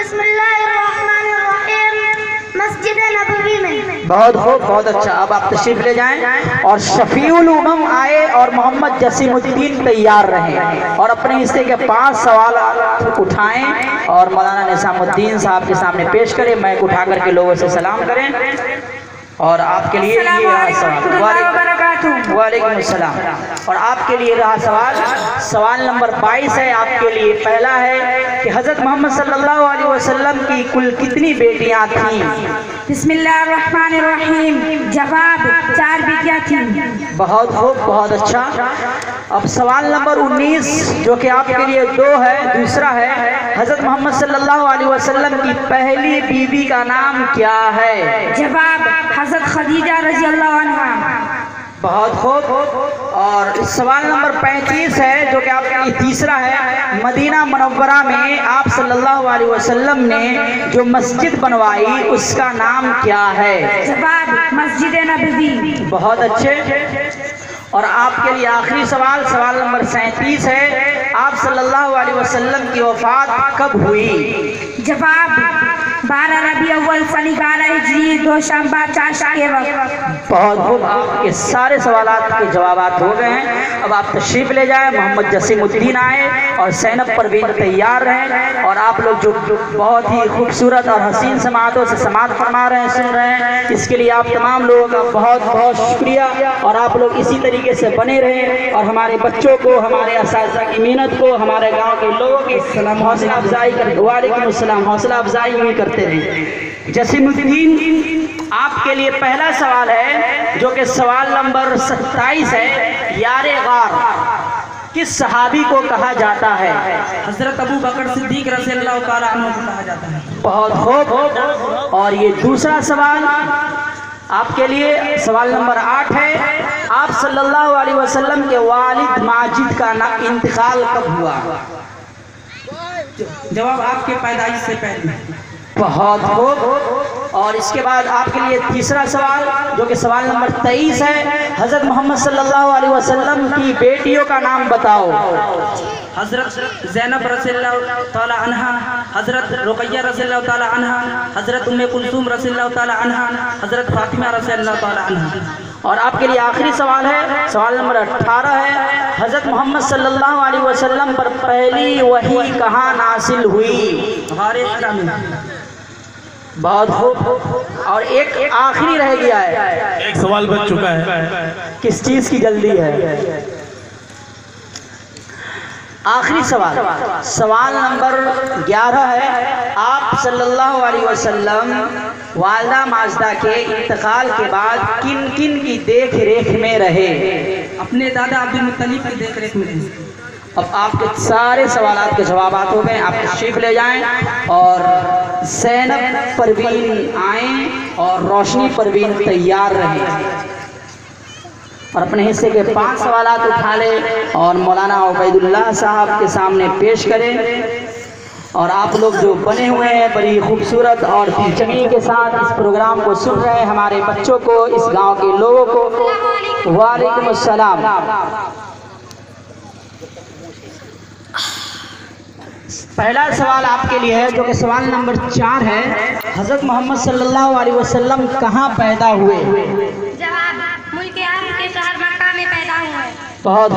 बिस्मिल्लाहिर्रहमानिर्रहीम मस्जिद नबवी में। बहुत खूब, बहुत अच्छा। अब आप तशरीफ ले जाएं और शफीउल उमम आए और मोहम्मद जसीमुद्दीन तैयार रहें और अपने हिस्से के 5 सवाल उठाएं और मौलाना निजामुद्दीन साहब के सामने पेश करें। माइक उठा करके लोगों से सलाम करें और आपके लिए ये रहा सवाल। वालेकुम अस्सलाम। और आपके लिए रहा सवाल नंबर 22 है आपके लिए। पहला है कि हजरत मोहम्मद सल्लल्लाहु अलैहि वसल्लम की कुल कितनी बेटियां थीं? बिस्मिल्लाहिर्रहमानिर्रहीम। जवाब 4 बेटियां थीं। बहुत खूब, बहुत अच्छा। अब सवाल नंबर 19 जो कि आपके लिए 2 है। दूसरा है हजरत मोहम्मद सल्लल्लाहु अलैहि वसल्लम की पहली बीवी का नाम क्या है? जवाब हजरत खदीजा रज़ियल्लाहु अन्हा। बहुत खूब। और सवाल नंबर 35 है जो कि आपके लिए तीसरा है। मदीना मुनव्वरा में आप सल्लल्लाहु अलैहि वसल्लम ने जो मस्जिद बनवाई उसका नाम क्या है? जवाब मस्जिद नबवी। बहुत अच्छे। और आपके लिए आखिरी सवाल नंबर 37 है। आप सल्लल्लाहु अलैहि वसल्लम की वफात कब हुई? जवाब 12 रबी अव्वल सन 11 हिजरी 2 शाम बाद 4 के वक्त। बहुत खूब, आपके सारे सवालात के जवाबात हो गए हैं। अब आप तशरीफ ले जाएं। मोहम्मद जसीमुद्दीन आए और ज़ैनब परवीन तैयार रहें और आप लोग जो बहुत ही खूबसूरत और हसीन समातों से समात फरमा रहे हैं, सुन रहे हैं, इसके लिए आप तमाम लोगों का बहुत बहुत शुक्रिया। और आप लोग इसी तरीके से बने रहें और हमारे बच्चों को, हमारे असातिज़ा की मेहनत को, हमारे गाँव के लोगों की हौसला अफजाई कर। वालेकुम अस्सलाम। हौसला अफजाई ही करते रहें। जसीमुद्दीन, आपके लिए पहला सवाल है जो कि सवाल नंबर 27 है। यारे गार किस सहाबी को कहा जाता है? हजरत अबू बकर सिद्दीक रज़ियल्लाहु ताला अन्हु को कहा जाता है। बहुत खूब। और ये दूसरा सवाल आपके लिए सवाल नंबर 8 है। आप सल्लल्लाहु अलैहि वसल्लम के वालिद माजिद का इंतकाल कब हुआ? जवाब आपके पैदाइश से पहले। बहुत खूब। और इसके बाद आपके लिए तीसरा सवाल जो कि सवाल नंबर 23 है। हजरत मोहम्मद सल्लल्लाहु अलैहि वसल्लम की बेटियों का नाम बताओ। हजरत ज़ैनब रज़ियल्लाहु ताला अन्हा, हजरत रुक़ैया रज़ियल्लाहु ताला अन्हा, हजरत उम्मे कुलसूम रज़ियल्लाहु ताला अन्हा, हजरत फातिमा रज़ियल्लाहु ताला अन्हा। और आपके लिए आखिरी सवाल है। सवाल नंबर 18 है। हजरत मोहम्मद सल्लल्लाहु अलैहि वसल्लम पर पहली वही कहाँ नासिल हुई? हमारे इस्लाम में। बहुत खूब। और एक आखिरी रह गया है। एक सवाल बच चुका है। किस चीज की जल्दी है? आखिरी सवाल नंबर 11 है। आप सल्लल्लाहु अलैहि वसल्लम वालिदा माजिदा के इंतकाल के बाद किन किन की देख रेख में रहे? अपने दादा अब्दुल मुत्तलिब की देख रेख में रहे। अब आपके सारे सवालात के जवाब हो गए। आप तशरीफ ले जाएं और ज़ैनब परवीन आए और रोशनी परवीन तैयार रहें और अपने हिस्से के 5 सवालात उठा लें और मौलाना उबैदुल्लाह साहब के सामने पेश करें। और आप लोग जो बने हुए हैं बड़ी खूबसूरत और दिलचस्पी के साथ इस प्रोग्राम को सुन रहे हैं, हमारे बच्चों को, इस गांव के लोगों को वालेकुम अस्सलाम। पहला सवाल आपके लिए है जो कि सवाल नंबर 4 है। हजरत मोहम्मद सल्लल्लाहु अलैहि वसल्लम कहाँ पैदा हुए? जवाब मुल्क के शहर मक्का में पैदा हुए। बहुत